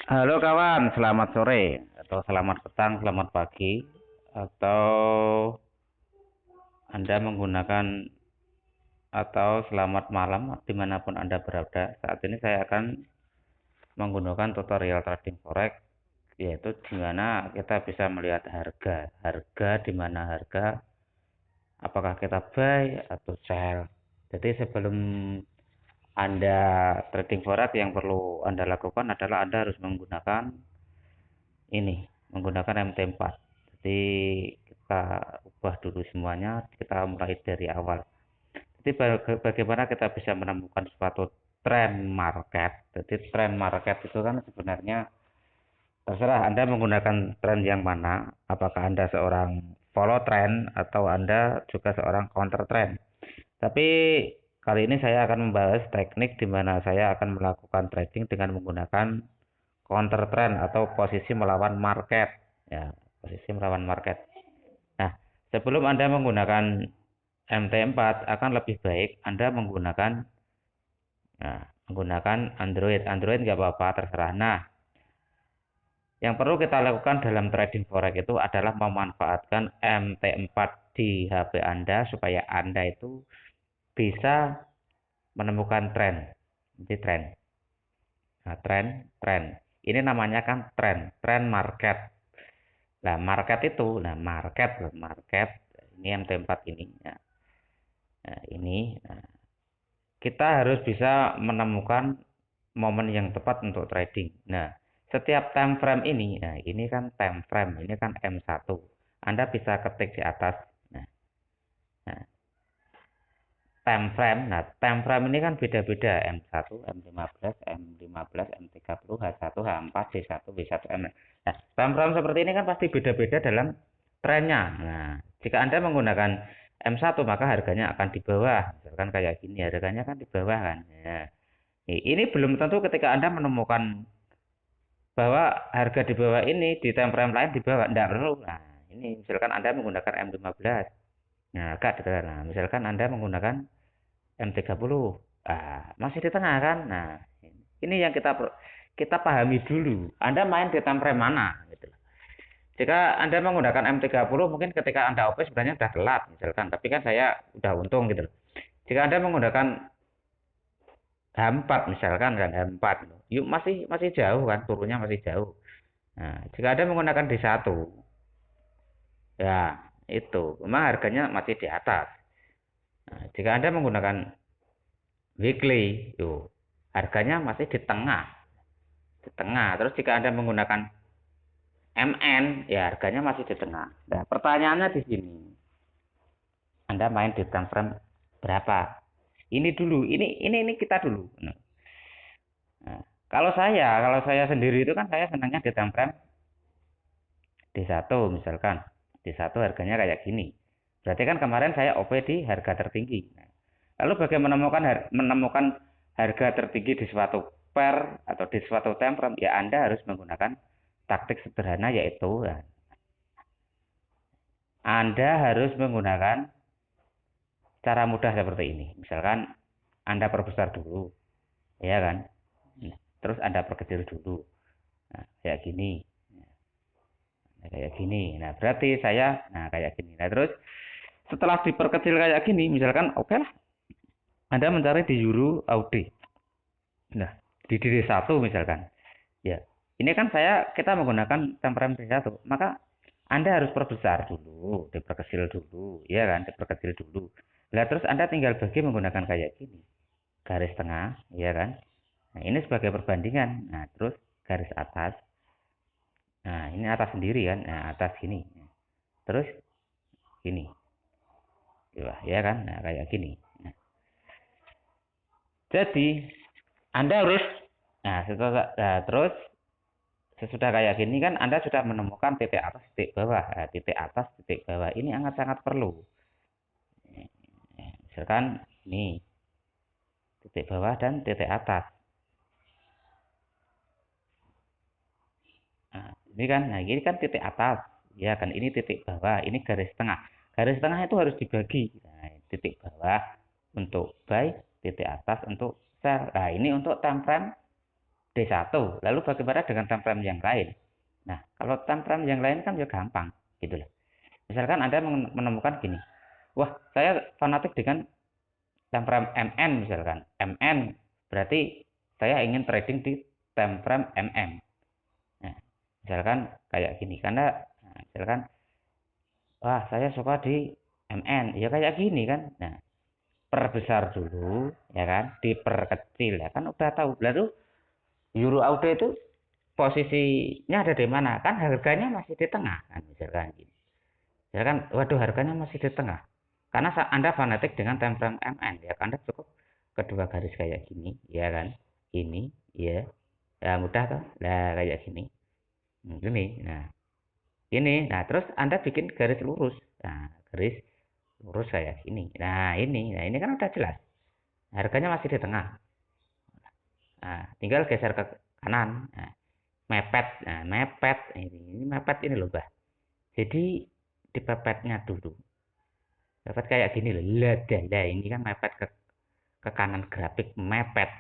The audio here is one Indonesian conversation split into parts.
Halo kawan, selamat sore atau selamat petang, selamat pagi atau Anda menggunakan atau selamat malam dimanapun Anda berada. Saat ini saya akan menggunakan tutorial trading forex, yaitu di mana kita bisa melihat harga di mana harga, apakah kita buy atau sell. Jadi sebelum Anda trading forex, yang perlu Anda lakukan adalah Anda harus menggunakan MT4. Jadi kita ubah dulu semuanya, kita mulai dari awal. Jadi bagaimana kita bisa menemukan suatu trend market. Jadi trend market itu kan sebenarnya terserah Anda menggunakan trend yang mana, apakah Anda seorang follow trend atau Anda juga seorang counter trend. Tapi kali ini saya akan membahas teknik di mana saya akan melakukan trading dengan menggunakan counter trend atau posisi melawan market. Ya, posisi melawan market. Nah, sebelum Anda menggunakan MT4 akan lebih baik Anda menggunakan Android. Android nggak apa-apa, terserah. Nah, yang perlu kita lakukan dalam trading forex itu adalah memanfaatkan MT4 di HP Anda supaya Anda itu bisa menemukan tren. Jadi tren. Nah, tren. Ini namanya kan tren market. Nah, market ini MT4 ini. Nah, ini kita harus bisa menemukan momen yang tepat untuk trading. Nah, setiap time frame ini, nah ini kan time frame, ini kan M1. Anda bisa ketik di atas. Nah, nah, time frame ini kan beda-beda, M1, M15, M15, M30, H1, H4, D1, W1, M. Nah, time frame seperti ini kan pasti beda-beda dalam trennya. Nah, jika Anda menggunakan M1 maka harganya akan di bawah. Misalkan kayak gini, harganya kan di bawah kan. Ya. Ini belum tentu ketika Anda menemukan bahwa harga di bawah ini di time frame lain di bawah, tidak perlu. Nah, ini misalkan Anda menggunakan M15. Nah, agak dekat. Nah, misalkan Anda menggunakan M30. Masih di tengah kan? Nah, ini yang kita pahami dulu. Anda main di time frame mana gitu. Jika Anda menggunakan M30 mungkin ketika Anda OP sebenarnya sudah telat misalkan, tapi kan saya udah untung gitu. Jika Anda menggunakan H4 misalkan kan H4, yuk masih masih jauh kan, turunnya masih jauh. Nah, jika Anda menggunakan D1, ya itu memang harganya masih di atas. Nah, jika Anda menggunakan weekly, yuk harganya masih di tengah, di tengah. Terus jika Anda menggunakan MN, ya harganya masih di tengah. Nah, pertanyaannya di sini, Anda main di time frame berapa? Ini dulu, ini kita dulu. Nah, kalau saya sendiri itu kan saya senangnya di time frame D1 misalkan. D1 harganya kayak gini. Berarti kan kemarin saya OP di harga tertinggi. Nah, lalu bagaimana menemukan harga tertinggi di suatu pair atau di suatu time frame? Ya Anda harus menggunakan taktik sederhana yaitu Anda harus menggunakan cara mudah seperti ini. Misalkan Anda perbesar dulu, ya kan? Nah, terus Anda perkecil dulu. Nah, kayak gini. Nah, kayak gini. Nah, berarti kayak gini. Nah, terus setelah diperkecil kayak gini, misalkan oke lah, Anda mencari di Euro AUD. Nah, di D1 misalkan. Ya, ini kan kita menggunakan time frame D1, maka Anda harus perbesar dulu, diperkecil dulu, ya kan, diperkecil dulu. Nah, terus Anda tinggal bagi menggunakan kayak gini. Garis tengah, ya kan. Nah, ini sebagai perbandingan. Nah, terus garis atas. Nah, ini atas sendiri kan. Nah, atas gini. Terus gini. Ya kan? Nah, kayak gini. Nah, jadi, Anda harus terus sesudah kayak gini kan Anda sudah menemukan titik atas, titik bawah. Nah, titik atas, titik bawah ini sangat-sangat perlu. Misalkan ini titik bawah dan titik atas. Ini kan titik atas, ya kan ini titik bawah, ini garis tengah. Garis tengah itu harus dibagi. Nah, titik bawah untuk buy, titik atas untuk sell. Nah, ini untuk time frame D1. Lalu bagaimana dengan time frame yang lain? Nah, kalau time frame yang lain kan juga gampang, gitu loh. Misalkan Anda menemukan gini, wah, saya fanatik dengan time frame MN misalkan. MN berarti saya ingin trading di time frame MM. Nah, misalkan kayak gini, karena misalkan, wah, saya suka di MN, ya kayak gini kan. Nah, perbesar dulu, ya kan, diperkecil, ya kan, udah tahu. Lalu Euro Auto itu posisinya ada di mana? Kan harganya masih di tengah, kan, misalkan gini. Misalkan, waduh, harganya masih di tengah. Karena Anda fanatik dengan time frame MN, ya, Anda cukup kedua garis kayak gini, ya kan, ini, ya, ya mudah toh, nah kayak gini, gini, nah, ini, nah terus Anda bikin garis lurus, nah garis lurus kayak gini, nah ini kan udah jelas, harganya masih di tengah, nah tinggal geser ke kanan, nah, mepet, nah mepet, ini mepet ini loh, Mbak, jadi di pepetnya dulu, mepet kayak gini loh, lah ini kan mepet ke kanan, grafik mepet.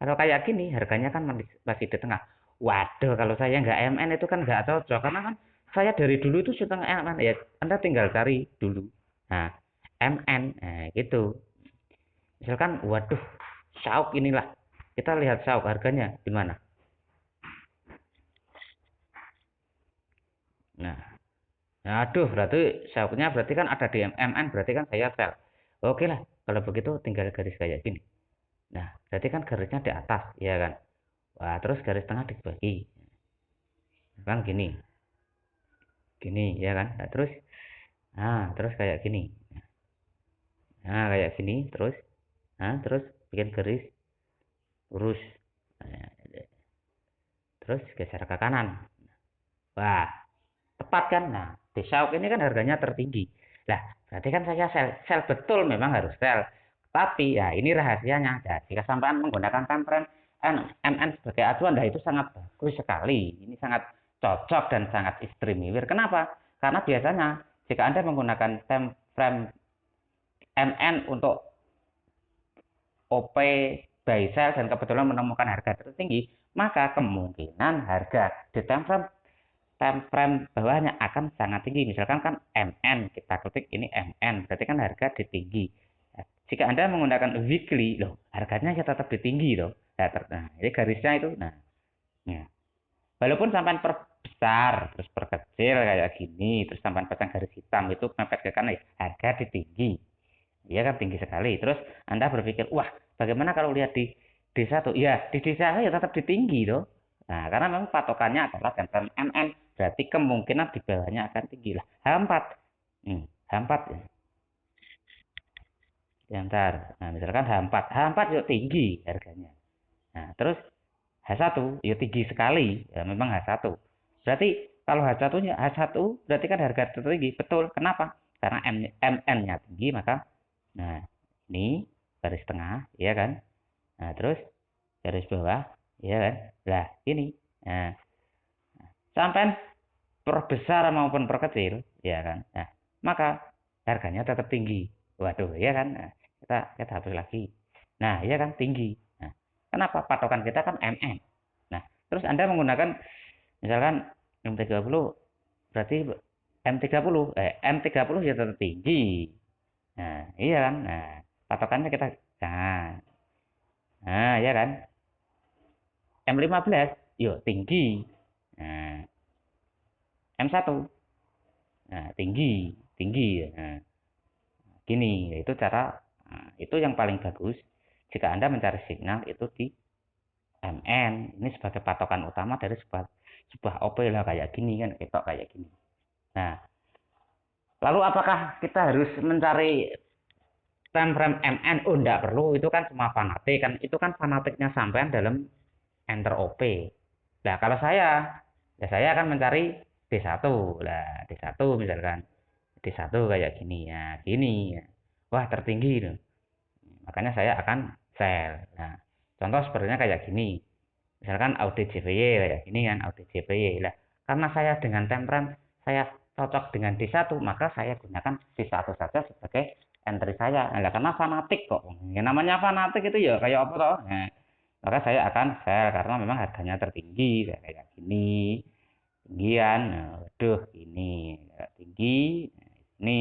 Kalau kayak gini, harganya kan masih di tengah. Waduh, kalau saya nggak MN itu kan nggak cocok. Karena kan saya dari dulu itu setengah MN. Ya, Anda tinggal cari dulu. Nah, MN, nah, gitu. Misalkan, waduh, Sauk inilah. Kita lihat Sauk, harganya gimana. Nah, aduh, berarti Sauknya berarti kan ada di MN, berarti kan saya sell. Oke lah, kalau begitu tinggal garis kayak gini. Nah, berarti kan garisnya di atas, ya kan. Wah, terus garis tengah dibagi. Kan gini. Gini ya kan, terus kayak gini, nah kayak gini, terus bikin garis lurus. Nah, terus geser ke kanan, wah, tepat kan. Nah, di Sauk ini kan harganya tertinggi lah, berarti kan saya sell betul, memang harus sell, tapi ya ini rahasianya. Nah, jika sampai menggunakan time frame MN sebagai acuan, nah itu sangat bagus sekali, ini sangat cocok dan sangat istimewa. Kenapa? Karena biasanya jika Anda menggunakan time frame MN untuk OP buy sell dan kebetulan menemukan harga tertinggi, maka kemungkinan harga di time frame bawahnya akan sangat tinggi. Misalkan kan MN, kita ketik ini MN, berarti kan harga di tinggi. Nah, jika Anda menggunakan weekly, loh, harganya ya tetap di tinggi loh. Nah, ini garisnya itu. Nah, ya. Walaupun sampai perbesar, terus perkecil kayak gini, terus sampai pasang garis hitam itu mepet ke kanan, harga di tinggi. Iya kan tinggi sekali. Terus Anda berpikir, wah, bagaimana kalau lihat di D1? Ya, di D1 ya tetap di tinggi loh. Nah, karena memang patokannya adalah temperan MN, berarti kemungkinan di bawahnya akan tinggi lah. H4. H4 ya. Ya, ntar. Nah, misalkan H4. H4 yuk tinggi harganya. Nah, terus H1 ya tinggi sekali. Ya, memang H1. Berarti kalau H1-nya H1 berarti kan harga tertinggi. Betul. Kenapa? Karena MN-nya tinggi, maka nah, ini garis tengah, ya kan? Nah, terus garis bawah, ya kan? Nah, ini. Nah, sampai perbesar maupun perkecil, ya kan? Nah, maka harganya tetap tinggi. Waduh, ya kan? Nah, kita hapus lagi. Nah, ya kan tinggi. Nah, kenapa? Patokan kita kan MN. Nah, terus Anda menggunakan misalkan M30, berarti M30 ya tetap tinggi. Nah, iya kan? Nah, patokannya kita, nah, ya kan? M15, yuk tinggi. Nah, M1, nah, tinggi. Nah, gini, itu cara, nah, itu yang paling bagus jika Anda mencari signal itu di MN. Ini sebagai patokan utama dari sebuah OP lah, kayak gini kan, kayak gini. Nah, lalu apakah kita harus mencari time frame MN? Oh, enggak perlu, itu kan cuma fanatik kan, itu kan fanatiknya sampean dalam enter OP. Nah, kalau saya akan mencari D1 lah, D1 misalkan, D1 kayak gini ya, gini ya. Wah, tertinggi tuh, makanya saya akan sell. Nah, contoh sepertinya kayak gini, misalkan audit JPY kayak gini kan, audit JPY lah, karena saya dengan time frame saya cocok dengan D1, maka saya gunakan D1 saja sebagai entry saya. Nah, karena fanatik kok, ya, namanya fanatik itu ya kayak apa toh. Nah, maka saya akan sell karena memang harganya tertinggi kayak gini, tinggian, nah, waduh ini tinggi, ini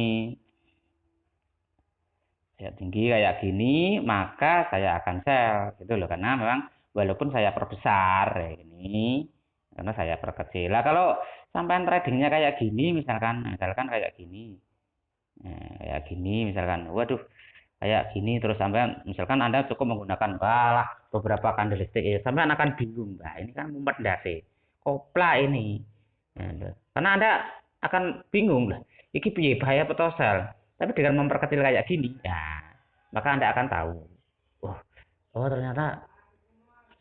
ya tinggi kayak gini, maka saya akan sell gitu loh karena memang walaupun saya perbesar ya ini karena saya perkecil. Lah kalau sampai tradingnya kayak gini misalkan kayak gini. Nah, kayak gini misalkan, waduh kayak gini terus sampai misalkan Anda cukup menggunakan balah beberapa candlestick ya, sampai akan bingung, Mbak. Ini kan mumet ndase. Kopla ini. Nah, karena Anda akan bingung lah. Iki piye bahaya atau sell. Tapi dengan memperkecil kayak gini, ya, maka Anda akan tahu. Oh, oh ternyata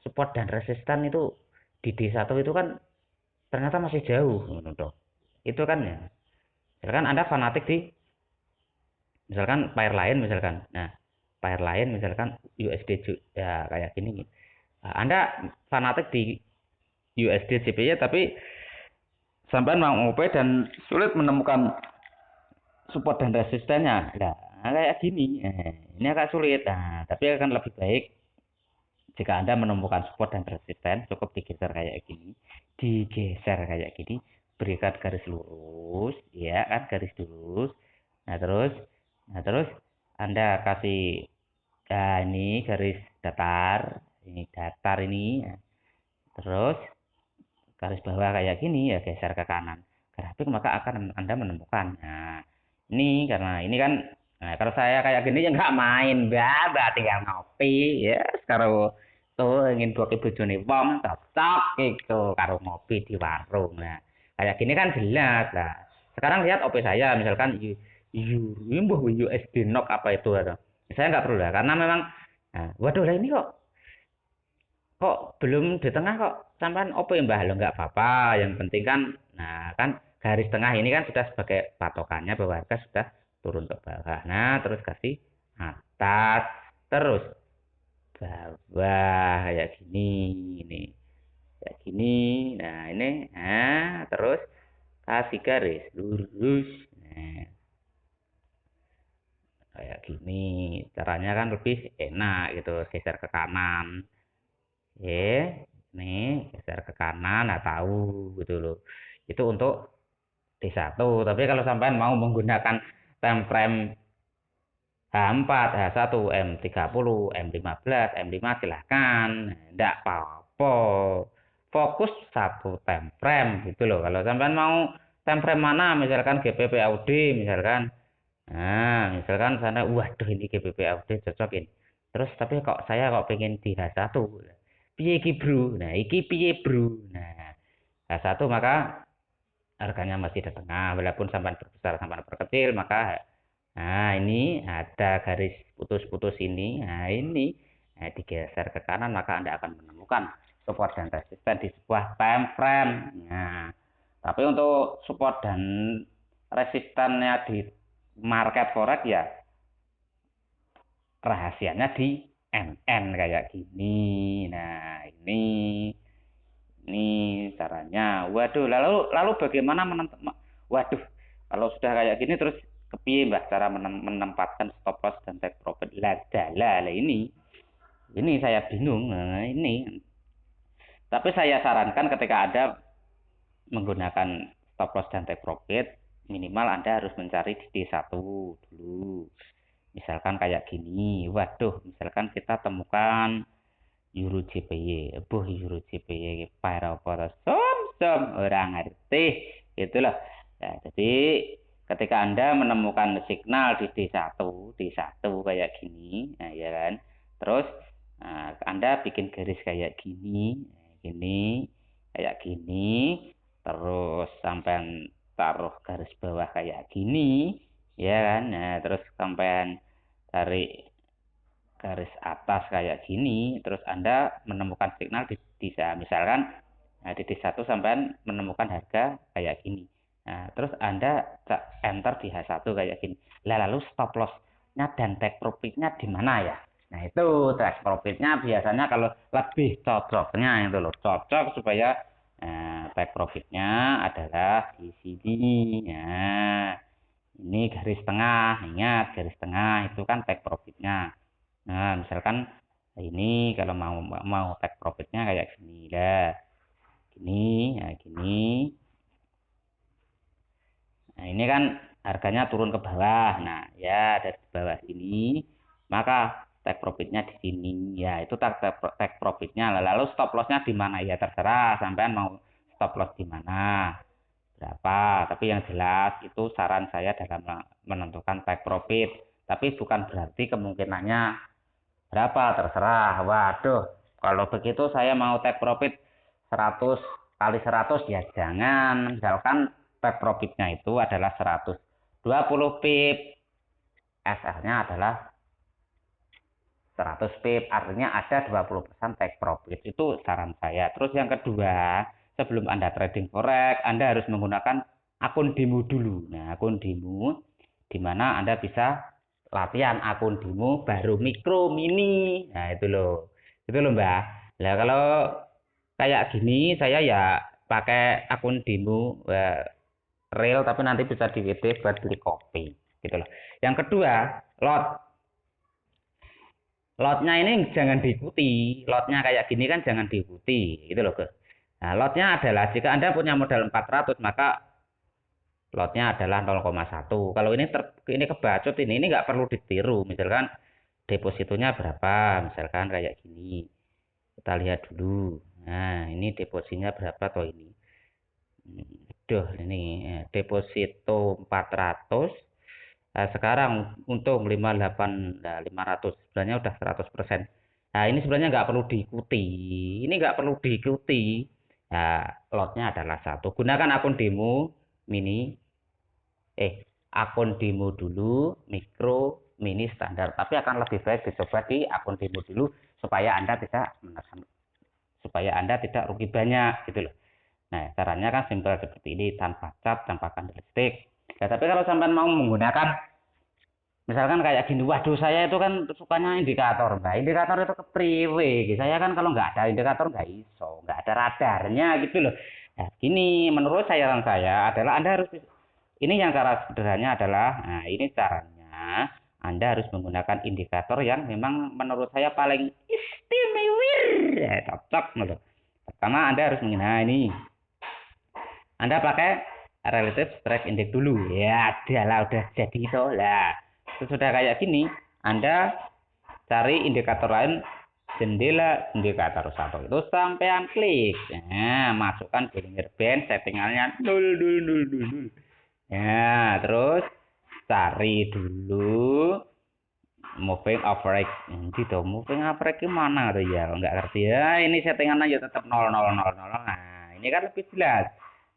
support dan resisten itu di D1 itu kan ternyata masih jauh. Itu kan ya. Misalkan Anda fanatik di misalkan pair lain misalkan. Nah, pair lain misalkan ya kayak gini. Nah, Anda fanatik di USD CPY tapi sampai mau OP dan sulit menemukan support dan resistennya. Nah, kayak gini. Ini agak sulit. Nah, tapi akan lebih baik jika Anda menemukan support dan resisten cukup digeser kayak gini. Digeser kayak gini, berikan garis lurus, ya kan garis lurus. Nah, terus Anda kasih ini garis datar, ini datar ini. Nah, terus garis bawah kayak gini ya geser ke kanan grafik maka akan Anda menemukan. Nah, ini karena ini kan kalau saya kayak gini ya nggak main, mbak tinggal ngopi ya karo tuh ingin dua bojone wong cocok gitu karo ngopi di warung. Nah, kayak gini kan jelas lah. Sekarang lihat OP saya misalkan USD NOK apa itu atau saya nggak perlu lah karena memang waduh lah ini kok belum di tengah kok sampean opo ya mbah lo nggak apa-apa yang penting kan nah kan garis tengah ini kan sudah sebagai patokannya bahwa harga sudah turun ke bawah. Nah terus kasih atas terus bawah kayak gini ini kayak gini. Nah ini terus kasih garis lurus. Nah kayak gini caranya kan lebih enak gitu geser ke kanan. Nih geser ke kanan, nah tahu gitu loh. Itu untuk D1. Tapi kalau sampean mau menggunakan time frame H4, H1, M30, M15, M5 silahkan. Enggak apa-apa. Fokus satu time frame gitu loh. Kalau sampean mau time frame mana, misalkan GBP AUD, misalkan. Nah, misalkan sana, waduh ini GBP AUD cocokin. Terus tapi kok saya kok pengen di H1. Piye iki bro? Nah, iki piye bro? Nah, H1 maka harganya masih di tengah, walaupun sampai berbesar sampai berkecil, maka nah ini ada garis putus-putus ini. Nah, ini digeser ke kanan maka Anda akan menemukan support dan resisten di sebuah time frame. Nah, tapi untuk support dan resistannya di market forex ya rahasianya di NN kayak gini. Nah, ini caranya. Waduh, lalu bagaimana waduh, kalau sudah kayak gini terus kepiye Mbah cara menempatkan stop loss dan take profit? Lah ini saya bingung. Nah, ini. Tapi saya sarankan ketika Anda menggunakan stop loss dan take profit, minimal Anda harus mencari di D1 dulu. Misalkan kayak gini. Waduh, misalkan kita temukan Euro JPY, Euro JPY para apa orang ngerti itulah ya. Jadi ketika Anda menemukan signal di D1 kayak gini nah, ya kan terus Anda bikin garis kayak gini kayak gini terus sampai taruh garis bawah kayak gini ya kan. Nah terus sampai tarik garis atas kayak gini, terus Anda menemukan signal di misalkan di D1 sampai menemukan harga kayak gini. Nah, terus Anda enter di H1 kayak gini. Lalu stop loss-nya dan take profit-nya di mana ya? Nah, itu take profit-nya biasanya kalau lebih cocoknya itu loh, cocok supaya take profit-nya adalah di sini. Nah, ini garis tengah, ingat garis tengah itu kan take profit-nya. Nah, misalkan Nah, ini kalau mau take profitnya kayak gini lah. Gini, ya gini. Nah, ini kan harganya turun ke bawah. Nah, ya dari bawah sini, maka take profitnya di sini. Ya, itu take profitnya. Lalu stop lossnya di mana? Ya terserah, sampean mau stop loss di mana, berapa. Tapi yang jelas itu saran saya dalam menentukan take profit. Tapi bukan berarti kemungkinannya berapa, terserah. Waduh, kalau begitu saya mau take profit 100 kali 100 ya jangan. Misalkan take profitnya itu adalah 120 pip. SR-nya adalah 100 pip. Artinya ada 20% take profit. Itu saran saya. Terus yang kedua, sebelum Anda trading forex, Anda harus menggunakan akun demo dulu. Nah, akun demo di mana Anda bisa latihan akun demo baru mikro mini. Nah, itu loh. Itu loh, Mbak. Nah, kalau kayak gini saya ya pakai akun demo real tapi nanti bisa di WD buat beli kopi gitu loh. Yang kedua, lot. Lotnya ini jangan diikuti. Lotnya kayak gini kan jangan diikuti gitu loh, Ke. Nah, lotnya adalah jika Anda punya modal 400 maka lotnya adalah 0,1. Kalau ini kebacut ini nggak perlu ditiru. Misalkan depositonya berapa? Misalkan kayak gini. Kita lihat dulu. Nah, ini depositnya berapa toh ini? Duh, ini deposito 400. Nah, sekarang untung 58, nah 500. Sebenarnya udah 100%. Nah, ini sebenarnya nggak perlu diikuti. Ini nggak perlu diikuti. Nah, lotnya adalah satu. Gunakan akun demo mini. Akun demo dulu, mikro, mini, standar. Tapi akan lebih baik dicoba di akun demo dulu supaya Anda bisa menekan, supaya Anda tidak rugi banyak gitu loh. Nah, caranya kan simpel seperti ini, tanpa cat, tanpa candlestick. Ya, tapi kalau sampai mau menggunakan, misalkan kayak gini, waduh saya itu kan sukanya indikator, Mbak. Indikator itu kepriwe. Saya kan kalau nggak ada indikator nggak iso, nggak ada radarnya gitu loh. Nah, gini, menurut saran saya adalah Anda harus, ini yang cara sederhananya adalah, nah ini caranya, Anda harus menggunakan indikator yang memang menurut saya paling istimewa, ya, cocok gitu. Pertama Anda harus menggunakan, nah, ini Anda pakai relative strike index dulu. Ya, adalah udah jadi itu lah. Sudah kayak gini, Anda cari indikator lain, jendela indikator satu itu sampean klik. Nah, masukkan Bollinger Band settingannya nul nul nul nul nul. Ya, terus cari dulu moving average. Gitu, moving average gimana tuh ya? Nggak ngerti ya. Ini settingan aja tetap 0 0 0 0. Nah, ini kan lebih jelas.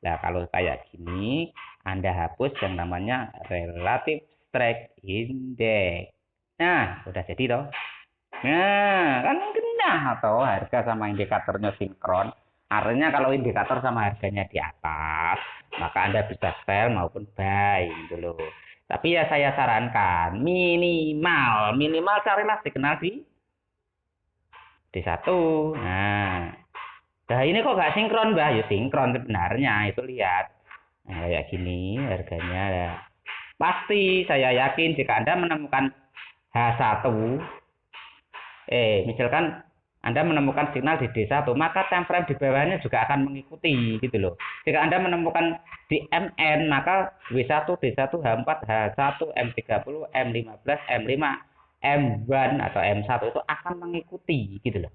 Nah, kalau kayak gini, Anda hapus yang namanya relative strike index. Nah, udah jadi toh. Nah, kan genah atau harga sama indikatornya sinkron. Artinya kalau indikator sama harganya di atas, maka Anda bisa sell maupun buy gitu loh. Tapi ya saya sarankan minimal, minimal carilah signal di satu. Nah, ini kok nggak sinkron, Mbak? Ya sinkron sebenarnya, itu lihat. Nah, kayak gini harganya ya. Pasti saya yakin jika Anda menemukan H1, misalkan Anda menemukan signal di D1, maka time frame di bawahnya juga akan mengikuti gitu loh. Jika Anda menemukan di MN, maka W1, D1, H4, H1, M30, M15, M5, M1 atau M1 itu akan mengikuti gitu loh.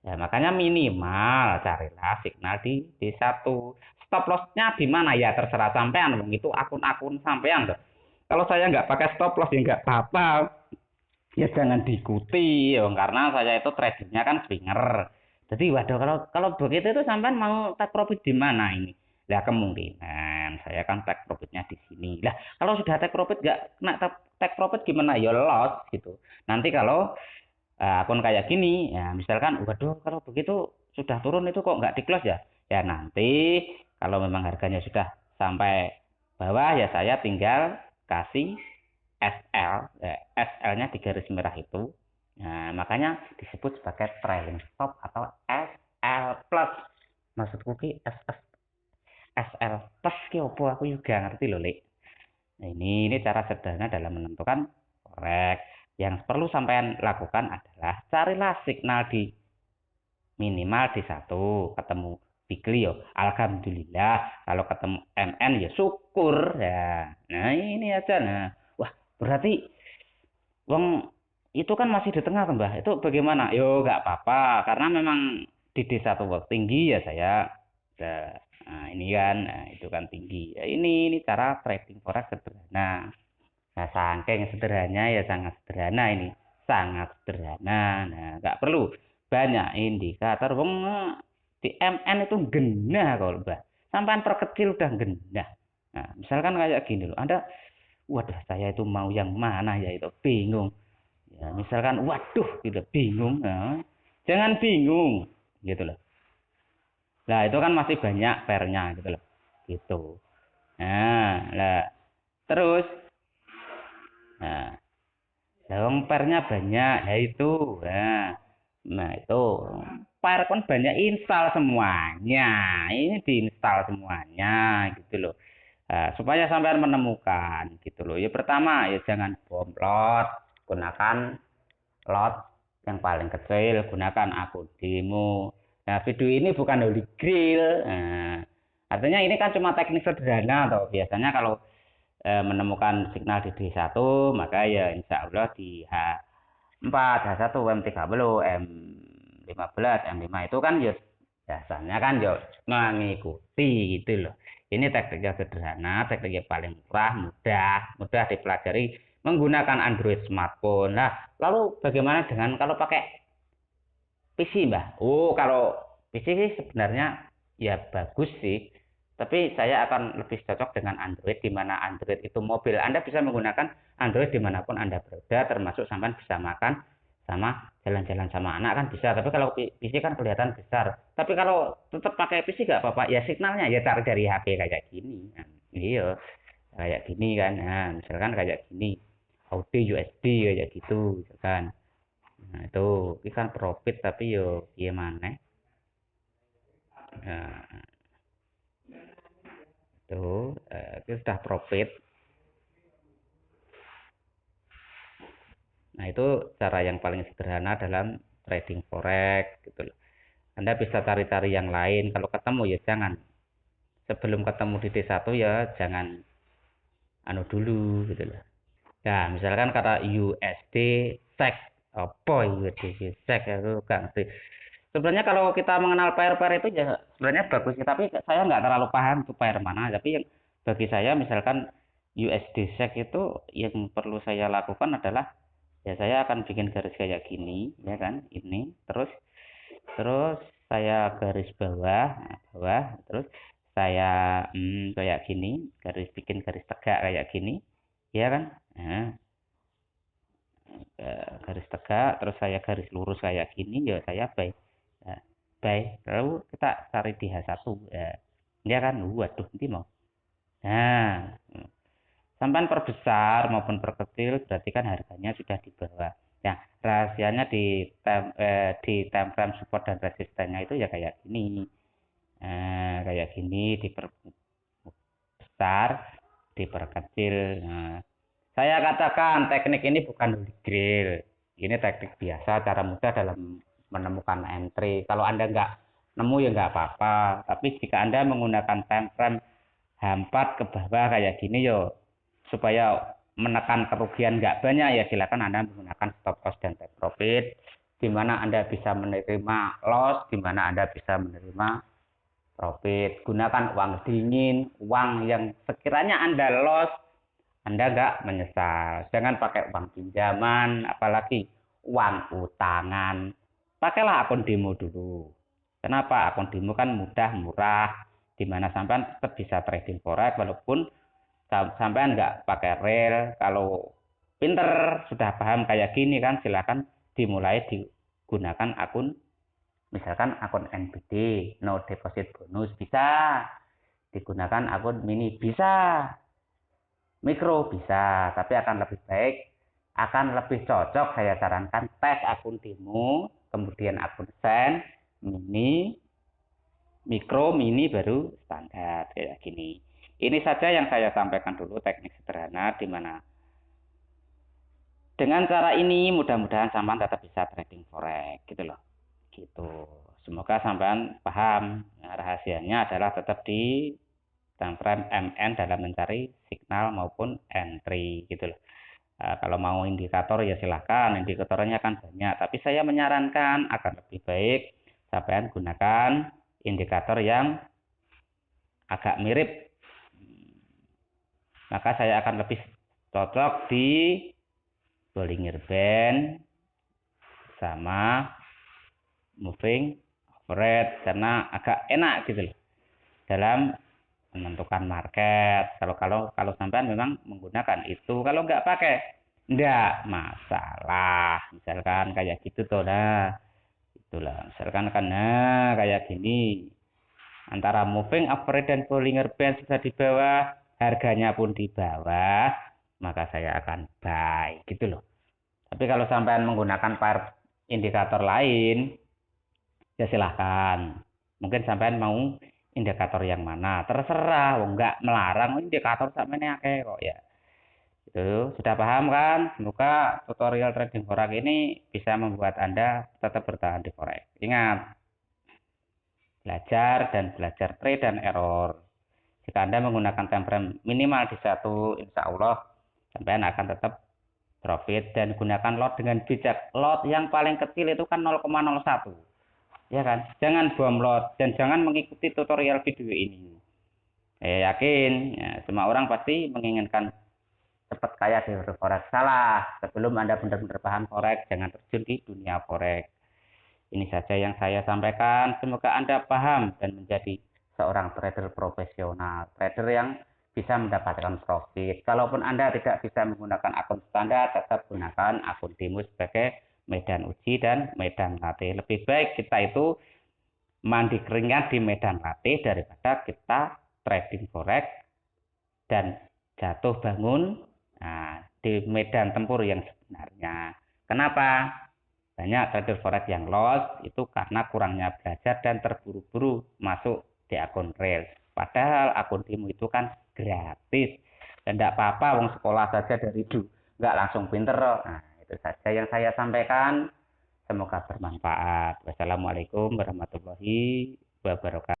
Ya, makanya minimal carilah signal di D1. Stop loss-nya di mana ya terserah sampean, itu akun-akun sampean loh. Kalau saya nggak pakai stop loss ya nggak apa-apa, ya jangan diikuti ya, karena saya itu tradingnya kan swinger. Jadi waduh, kalau begitu itu sampean mau take profit di mana ini? Lah kemungkinan saya kan take profitnya di sini. Lah kalau sudah take profit nggak kena take profit gimana? Ya loss gitu. Nanti kalau akun kayak gini, ya misalkan, waduh kalau begitu sudah turun itu kok nggak di close ya? Ya nanti kalau memang harganya sudah sampai bawah ya saya tinggal kasih SL, SL-nya di garis merah itu. Nah, makanya disebut sebagai trailing stop atau SL plus. Maksudku ki SL plus ki opo aku juga ngerti loh, Lek. Nah, ini cara sederhana dalam menentukan forex. Yang perlu sampean lakukan adalah carilah signal di minimal di satu, ketemu Bigli yo, alhamdulillah. Kalau ketemu MN ya syukur ya. Nah ini aja. Nah, wah berarti wong itu kan masih di tengah kan, Mbah. Itu bagaimana? Yo nggak apa-apa, karena memang di desa tua tinggi ya saya. Ya, nah, ini kan, nah, itu kan tinggi. Ya, ini cara trading forex sederhana. Nah, saking sederhananya ya sangat sederhana ini, sangat sederhana. Nah, nggak perlu banyak indikator. Wong di MN itu genah kalau Mbah. Sampai perkecil udah genah. Nah, misalkan kayak gini loh, Anda, waduh saya itu mau yang mana ya itu bingung. Ya, misalkan, waduh, gitu bingung. Nah, jangan bingung, gitu loh. Nah, itu kan masih banyak pernya, gitu loh. Gitu. Nah, lah, terus, nah, dong pernya banyak, ya itu. Nah itu per kan banyak install semuanya. Ini diinstal semuanya, gitu loh. Nah, supaya sampai menemukan, gitu loh. Ya pertama, ya jangan bomplot, gunakan lot yang paling kecil, gunakan akun demo. Nah, video ini bukan holy grail. Nah, artinya ini kan cuma teknik sederhana atau biasanya kalau menemukan signal di D1, maka ya insya Allah di H4, H1, M30, M15, M5 itu kan ya biasanya kan ya mengikuti gitu loh. Ini tekniknya sederhana, tekniknya paling murah, mudah dipelajari menggunakan Android smartphone. Nah, lalu bagaimana dengan kalau pakai PC, Mbah? Oh, kalau PC sih sebenarnya ya bagus sih. Tapi saya akan lebih cocok dengan Android, di mana Android itu mobil. Anda bisa menggunakan Android dimanapun Anda berada, termasuk sampai bisa makan sama jalan-jalan sama anak kan bisa. Tapi kalau PC kan kelihatan besar. Tapi kalau tetap pakai PC nggak apa-apa. Ya signalnya ya tarik dari HP kayak gini. Nah, iya, kayak gini kan. Nah, misalkan kayak gini. Audio USB kayak gitu, kan. Nah, itu kan profit tapi yo gimana? Nah, itu sudah profit. Nah, itu cara yang paling sederhana dalam trading forex gitu loh. Anda bisa cari-cari yang lain. Kalau ketemu ya jangan. Sebelum ketemu di D1 ya jangan anu dulu gitu loh. Nah, misalkan kata USD SEC, apa USD SEC itu gak ngerti. Sebenarnya kalau kita mengenal pair-pair itu ya sebenarnya bagus, tapi saya nggak terlalu paham itu pair mana. Tapi yang bagi saya misalkan USD SEC itu yang perlu saya lakukan adalah ya saya akan bikin garis kayak gini ya kan ini terus terus saya garis bawah nah, bawah terus saya kayak gini garis bikin garis tegak kayak gini ya kan nah, garis tegak terus saya garis lurus kayak gini ya saya baik nah, baik lalu kita cari di H1 ya, ya kan waduh nanti mau nah sampai perbesar maupun perkecil berarti kan harganya sudah di bawah. Nah, rahasianya di time frame support dan resistennya itu ya kayak gini. Kayak gini diperbesar, diperkecil. Nah, saya katakan teknik ini bukan holy grail. Ini teknik biasa, cara mudah dalam menemukan entry. Kalau Anda nggak nemu ya nggak apa-apa. Tapi jika Anda menggunakan time frame H4 ke bawah kayak gini yo supaya menekan kerugian nggak banyak ya silakan Anda menggunakan stop loss dan take profit di mana Anda bisa menerima loss, di mana Anda bisa menerima profit. Gunakan uang dingin, uang yang sekiranya Anda loss, Anda nggak menyesal. Jangan pakai uang pinjaman, apalagi uang utangan. Pakailah akun demo dulu. Kenapa? Akun demo kan mudah, murah, di mana sampean tetap bisa trading forex walaupun sampean nggak pakai real. Kalau pinter sudah paham kayak gini kan silakan dimulai digunakan akun misalkan akun NBD no deposit bonus bisa digunakan akun mini bisa mikro bisa tapi akan lebih baik akan lebih cocok saya sarankan tes akun demo kemudian akun sen mini mikro mini baru standar kayak gini. Ini saja yang saya sampaikan dulu teknik sederhana di mana Dengan cara ini mudah-mudahan sampean tetap bisa trading forex gitu loh. Gitu. Semoga sampean paham. Nah, rahasianya adalah tetap di time frame MN dalam mencari signal maupun entry gitu loh. Kalau mau indikator ya silahkan, indikatornya kan banyak. Tapi saya menyarankan akan lebih baik sampean gunakan indikator yang agak mirip. Maka saya akan lebih cocok di Bollinger Band sama moving average karena agak enak gitu loh dalam menentukan market. Kalau sampean memang menggunakan itu, kalau nggak pakai enggak masalah. Misalkan kayak gitu tuh, nah itulah. Misalkan kan nah kayak gini, antara moving average dan Bollinger Band sudah di bawah, harganya pun di bawah, maka saya akan buy gitu loh. Tapi kalau sampean menggunakan indikator lain, ya silahkan. Mungkin sampean mau indikator yang mana, terserah. Enggak melarang indikator sampean akeh kok ya. Itu sudah paham kan? Semoga tutorial trading forex ini bisa membuat Anda tetap bertahan di forex. Ingat, belajar dan belajar trade dan error. Jika Anda menggunakan time frame minimal di satu, insya Allah sampean akan tetap profit dan gunakan lot dengan bijak. Lot yang paling kecil itu kan 0,01. Ya kan? Jangan bom lot dan jangan mengikuti tutorial video ini. Saya yakin ya, semua orang pasti menginginkan cepat kaya di forex. Salah. Sebelum Anda benar-benar paham forex, jangan terjun di dunia forex. Ini saja yang saya sampaikan. Semoga Anda paham dan menjadi seorang trader profesional. Trader yang bisa mendapatkan profit. Kalaupun Anda tidak bisa menggunakan akun standar, tetap gunakan akun demo sebagai medan uji dan medan latih. Lebih baik kita itu mandi keringat di medan latih daripada kita trading forex dan jatuh bangun di medan tempur yang sebenarnya. Kenapa? Banyak trader forex yang loss itu karena kurangnya belajar dan terburu-buru masuk di akun real. Padahal akun demo itu kan gratis. Dan tidak apa-apa, wong sekolah saja dari dulu. Nggak langsung pinter. Nah, itu saja yang saya sampaikan. Semoga bermanfaat. Wassalamualaikum warahmatullahi wabarakatuh.